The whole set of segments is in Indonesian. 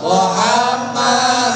Muhammad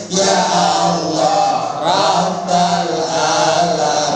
Ya Allah Rabbal Alamin.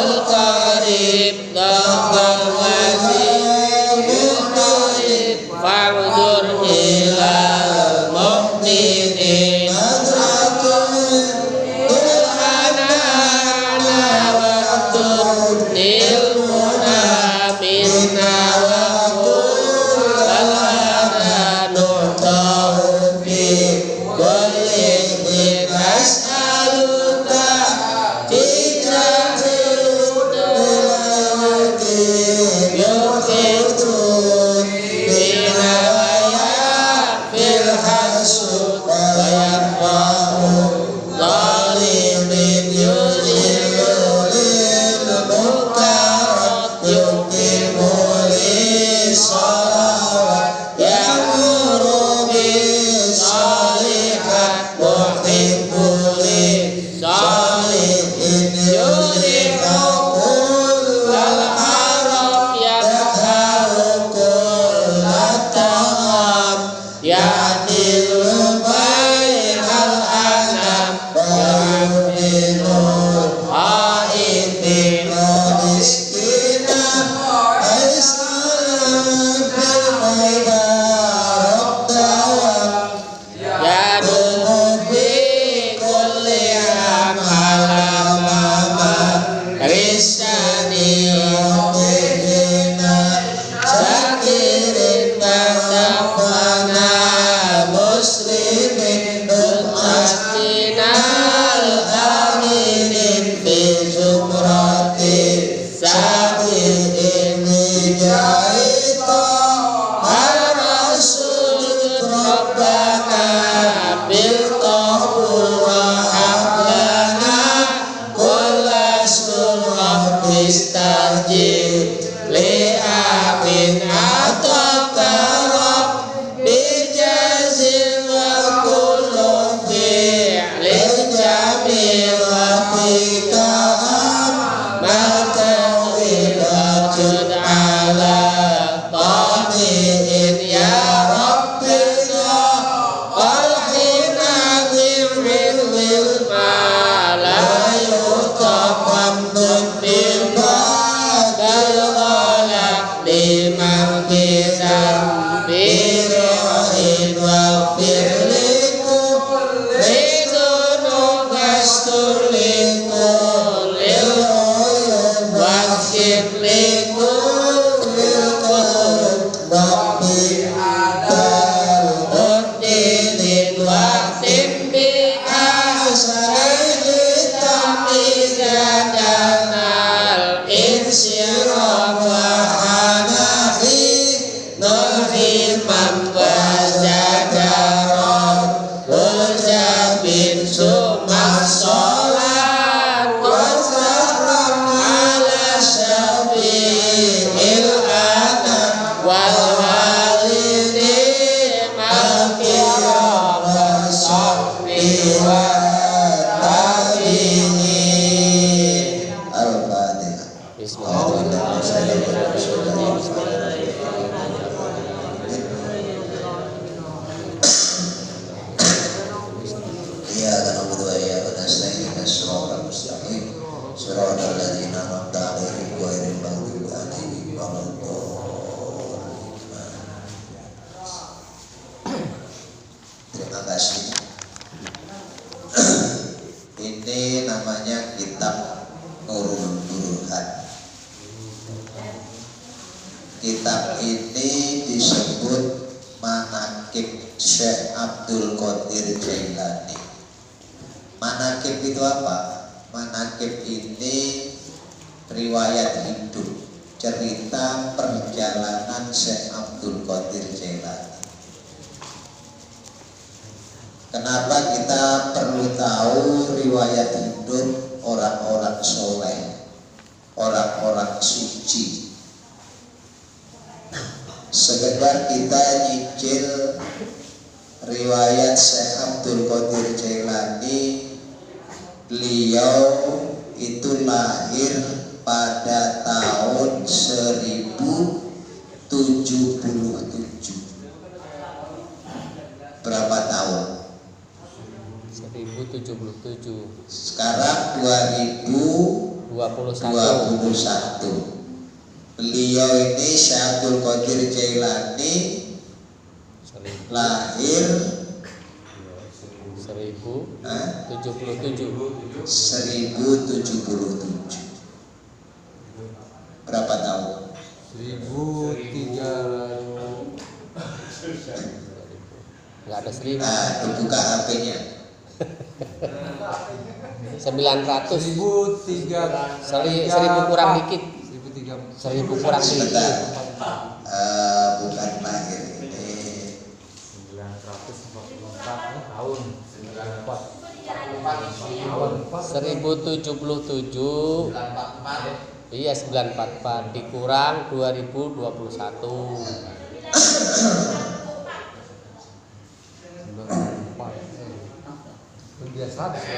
القريب ضد الوسيم القريب فانظر إلى المؤمنين نظرة الحنان وتغني المنى منا وقل لنا نعطاه في كل حين نسألك في Kitab ini disebut Manaqib Syekh Abdul Qadir Jailani. Manaqib itu apa? Manaqib ini riwayat hidup, cerita perjalanan Syekh Abdul Qadir Jailani. Kenapa kita perlu tahu riwayat hidup orang-orang soleh, orang-orang suci? Sekedar kita nyicil riwayat Syekh Abdul Qadir Jailani. Beliau itu lahir pada tahun 1077. Berapa tahun? 1077. Sekarang 2022. Beliau ini Syekh Abdul Qadir Jailani lahir 1077. Berapa tahun? 1003. Enggak ada 1000. Nah, dibuka HP-nya. 900. 1003. 1000 kurang dikit. 1000 kurang dikit. Sebentar. Bukan lahir ini 944 tahun 1077. Iya 944 dikurang 2021. Kebiasaan. 561.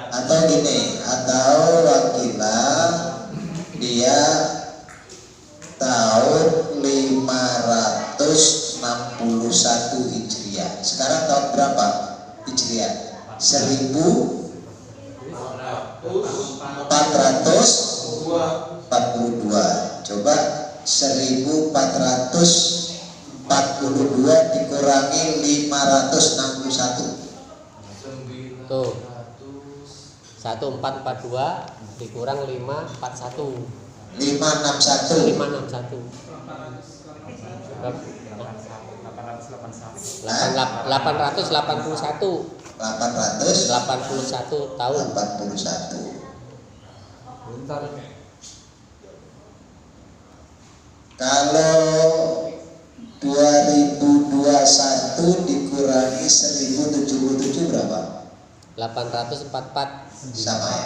Atau gini, atau wakilah dia tahun 561 Hijriah. Sekarang tahun berapa Hijriah? 1442. Coba 1442 dikurangi 561. Tuh 1442 dikurang 541. 561. 561. 881 tahun. 81. Bentar. Kalau 2021 dikurangi 1077 berapa? 844. Sama ya?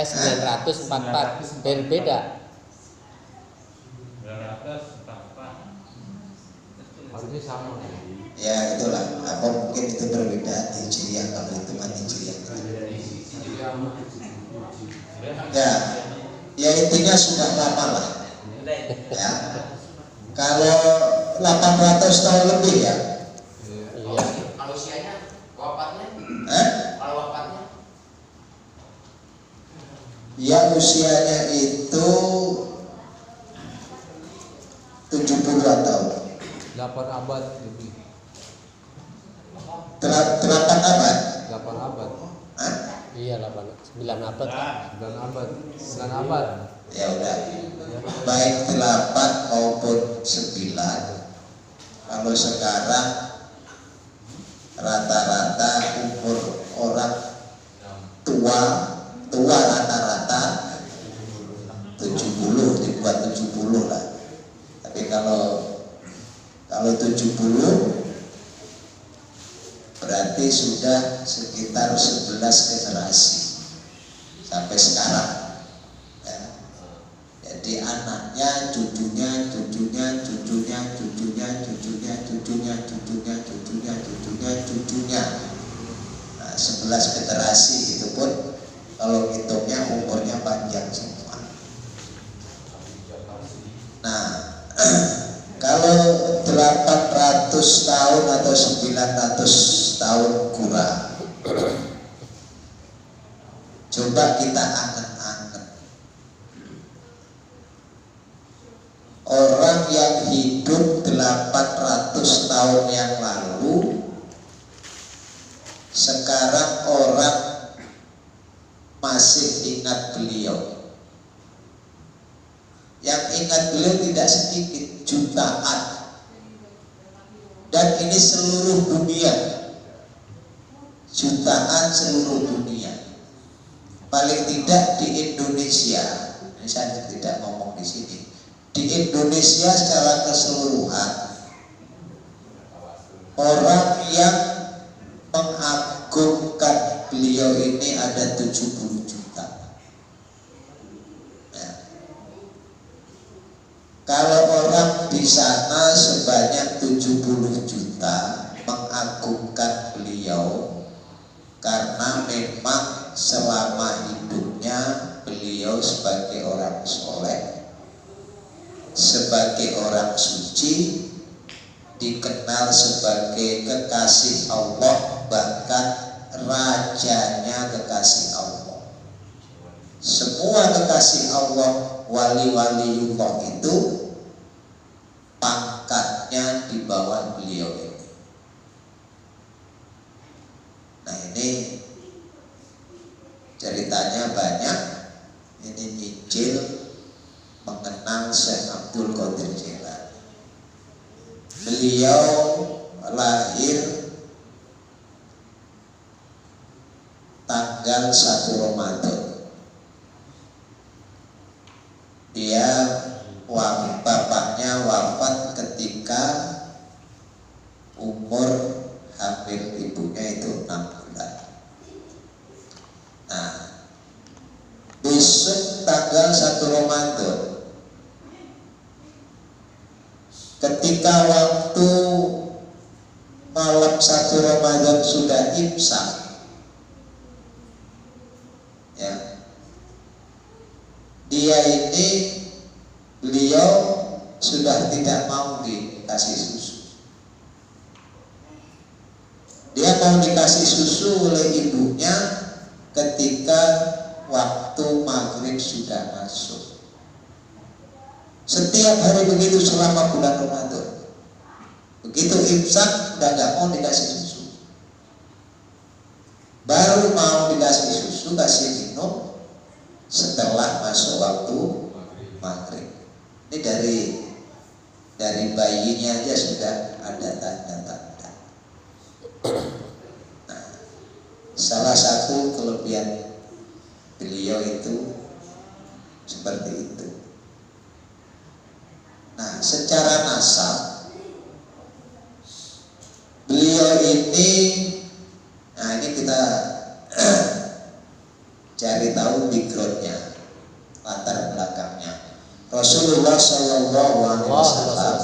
944. Berbeda. Harusnya sama. Ya itulah. Apa mungkin itu berbeda Hijriah kalau hitungan Hijriah. Ya intinya sudah lama lah. Ya. Kalau 800 tahun lebih ya. Iya. Kalau usianya wafatnya? Kalau wafatnya? Yang usianya itu 70-an tahun. 8 abad lebih. 8 abad? 8 abad. Hah? Iya 9 abad. 9 abad. 9 abad. Ya udah. Baik 8 maupun 9. Kalau sekarang rata-rata umur orang tua rata-rata 70, dibuat 70 lah. Tapi kalau 70 berarti sudah sekitar 11 generasi sampai sekarang. Ya. Jadi anaknya, cucunya. Nah, 11 generasi itu pun kalau hitungnya umurnya panjang semua. Nah, kalau 800 tahun atau 900 tahun kurang, coba kita angen-angen. Orang yang hidup 800 tahun yang lalu, sekarang orang masih ingat beliau. Yang ingat beliau tidak sedikit, jutaan. Dan ini seluruh dunia. Jutaan seluruh dunia. Paling tidak di Indonesia, ini saya tidak ngomong di sini. Di Indonesia secara keseluruhan, orang yang mengagumkan beliau ini ada 70 juta. Ya. Kalau orang di sana sebanyak 70 juta mengagumkan beliau karena memang selama hidupnya beliau sebagai orang soleh sebagai orang suci, dikenal sebagai kekasih Allah, bahkan rajanya kekasih Allah. Semua kekasih Allah, wali-waliullah itu pangkatnya di bawah beliau ini. Nah ini ceritanya banyak. Ini nyicil mengenang Syekh Abdul Qadir Jailani. Beliau lahir tanggal 1 Ramadan. Dia bapaknya wafat ketika umur hampir ibunya itu 6 bulan. Nah, besok tanggal 1 Ramadan, ketika waktu malam 1 Ramadan sudah imsak, ya, dia ini, beliau sudah tidak mau dikasih susu. Dia mau dikasih susu oleh ibunya ketika waktu maghrib sudah masuk. Setiap hari begitu selama bulan Ramadan. Begitu imsak udah gak mau dikasih susu. Baru mau dikasih susu, kasih minum setelah masuk waktu maghrib. Ini dari bayinya aja sudah ada tanda-tanda. Nah, salah satu kelebihan beliau itu seperti itu. Nah, secara nasab beliau ini, nah ini kita cari tahu backgroundnya, latar belakangnya. Rasulullah Shallallahu Alaihi Wasallam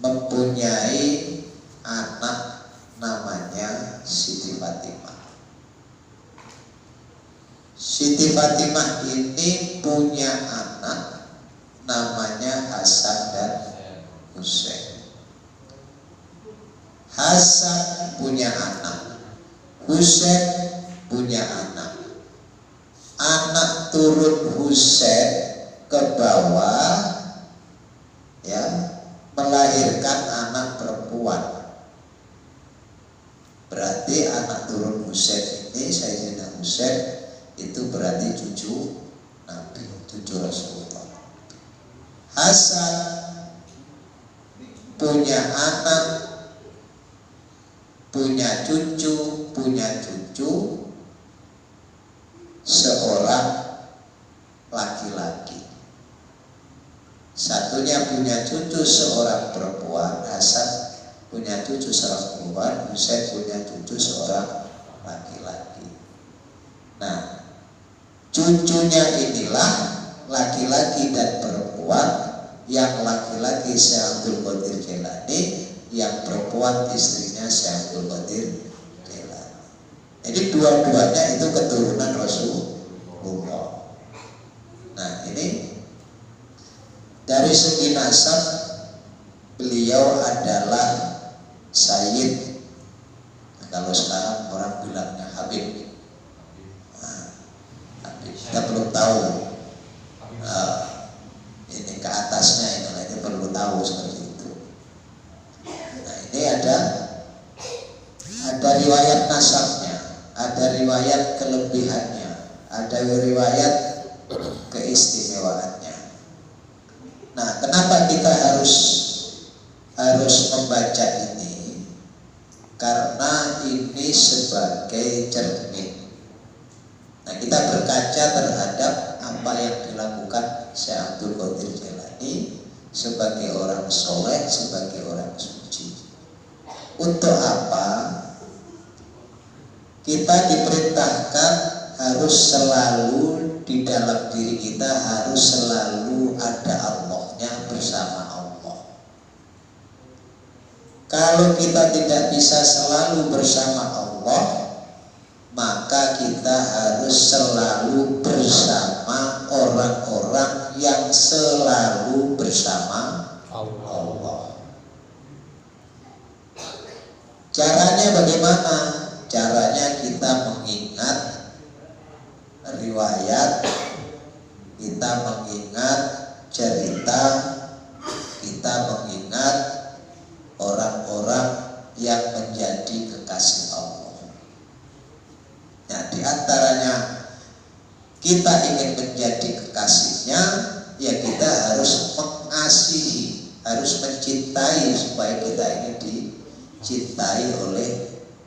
mempunyai anak namanya Siti Fatimah. Siti Fatimah ini punya anak namanya Hasan dan Husain. Hasan punya anak, Husain punya anak. Anak turun Husain ke bawah, ya, melahirkan anak perempuan. Berarti anak turun Husain ini, Sayyidina Husain, itu berarti cucu Nabi, cucu Rasulullah. Hasan punya anak, punya cucu seorang laki-laki. Satunya punya cucu seorang perempuan, Hasan punya cucu seorang perempuan, Husain punya cucu seorang laki-laki. Nah, cucunya inilah laki-laki dan perempuan. Yang laki-laki Syekh Abdul Qadir Jailani, yang perempuan istrinya Syekh Abdul Qadir Jailani. Jadi dua-duanya itu keturunan Rasulullah. Nah ini dari segi nasab beliau adalah Sayyid. Kalau sekarang orang bilangnya Habib. Nah, Habib. Kita belum tahu ini ke atasnya, ini perlu tahu seperti itu. Nah ini ada riwayat nasabnya, ada riwayat kelebihannya, ada riwayat keistimewaannya. Nah kenapa kita harus membaca ini? Karena ini sebagai cermin. Nah kita berkaca terhadap apa yang dilakukan Syekh Abdul Qadir Jailani sebagai orang soleh, sebagai orang suci. Untuk apa? Kita diperintahkan harus selalu di dalam diri kita harus selalu ada Allahnya, bersama Allah. Kalau kita tidak bisa selalu bersama Allah, maka kita harus selalu bersama orang-orang orang yang selalu bersama Allah. Caranya bagaimana? Caranya kita mengingat riwayat, kita mengingat cerita, kita mengingat orang-orang yang menjadi kekasih Allah. Nah, di antaranya kita ingin menjadi kekasihnya, ya kita harus mengasihi, harus mencintai supaya kita ini dicintai oleh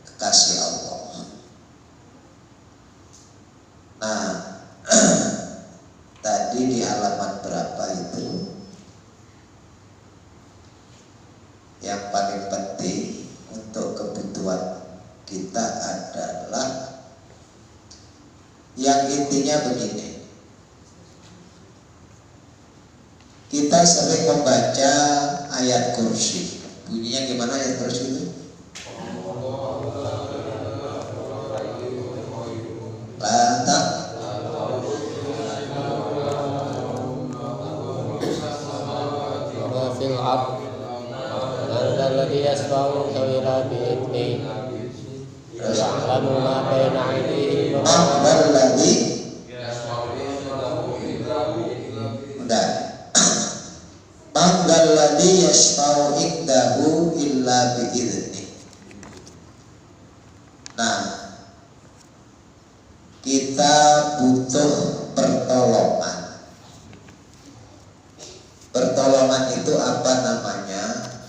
kekasih Allah. Nah, tadi di halaman berapa itu? Yang paling penting untuk kebutuhan kita adalah yang intinya begini. Kita sering membaca ayat kursi. Bunyinya gimana ayat kursi itu? Lantak fil ard alladhi yasba'u ila bi'idni ya'lamu ma baina aydihim alladhi udah alladhi yasba'u indahu illa bi'idni. Nah, kita butuh pertolongan. Pertolongan itu apa namanya?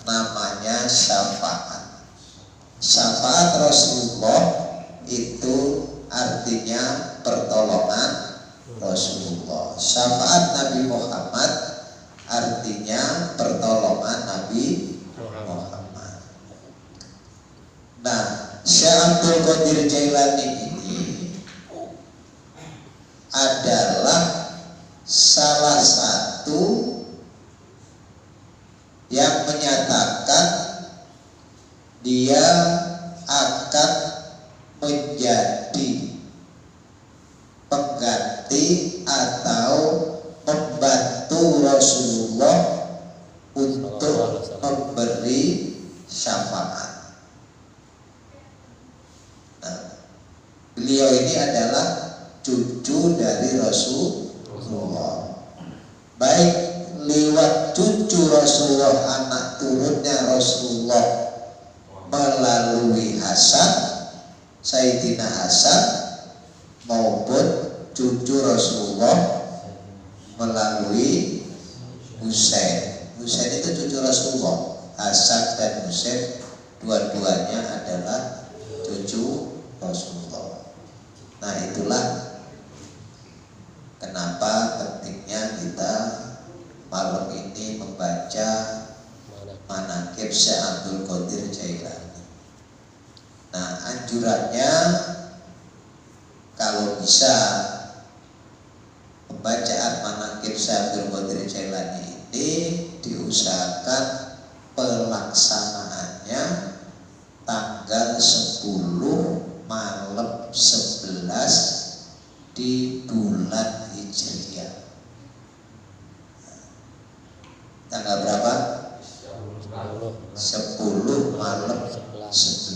Namanya syafaat. Syafaat Rasulullah itu artinya pertolongan Rasulullah. Syafaat Nabi Muhammad artinya pertolongan Nabi Muhammad. Nah, Syekh Abdul Qadir Jailani ini adalah salah satu yang menyatakan dia akan menjadi pengganti atau membantu Rasulullah untuk memberi syafaat. Nah, beliau ini adalah cucu dari Rasulullah. Baik lewat cucu Rasulullah, anak turunnya Rasulullah melalui Hasan, Sayyidina Hasan, maupun cucu Rasulullah melalui Husain. Husain itu cucu Rasulullah. Hasan dan Husain dua-duanya adalah cucu Rasulullah. Nah, itulah kenapa pentingnya kita malam ini membaca manaqib Syekh Abdul Qadir Jailani. Nah, anjurannya kalau bisa pembacaan manaqib Syekh Abdul Qadir Jailani ini diusahakan pelaksanaannya tanggal 10 malam 11 di bulan Hijriah. Tanggal berapa? 10 malam 11.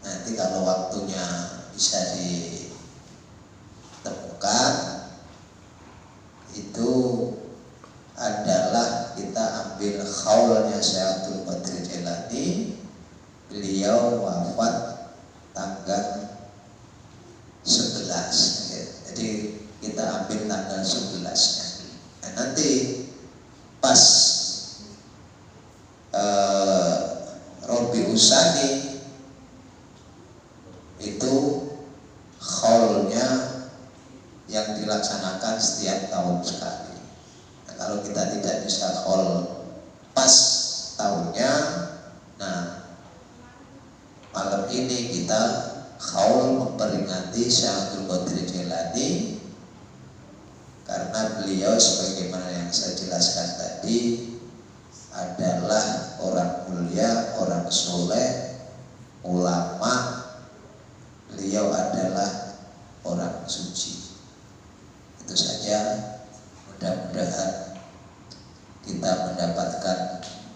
Nanti kalau waktunya bisa ditemukan, itu adalah kita ambil khaulnya Syekh Abdul Qadir Jailani. Beliau wafat tanggal 11. Jadi kita ambil tanggal 11-nya. Nah, nanti pas Robi Usani itu khaulnya yang dilaksanakan setiap tahun sekali. Nah, kalau kita tidak bisa khaul pas tahunnya, nah malam ini kita khaul memperingati Syekh Abdul Qadir Jailani, karena beliau sebagaimana yang saya jelaskan tadi adalah orang mulia, orang soleh, ulama. Beliau adalah orang suci. Indonesia. Mudah-mudahan kita mendapatkan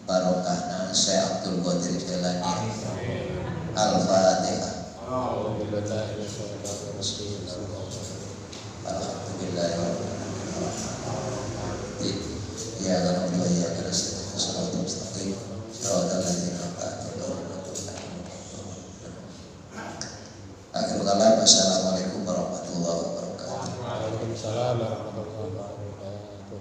barokahna Syekh Abdul Qadir Jailani. Al-Fatihah. Ya Allah, ya Allah, sallallahu mustaqim. Shiratal ladzina an'amta Akhir kalam, assalamualaikum warahmatullahi wabarakatuh. Waalaikumsalam warahmatullahi wabarakatuh.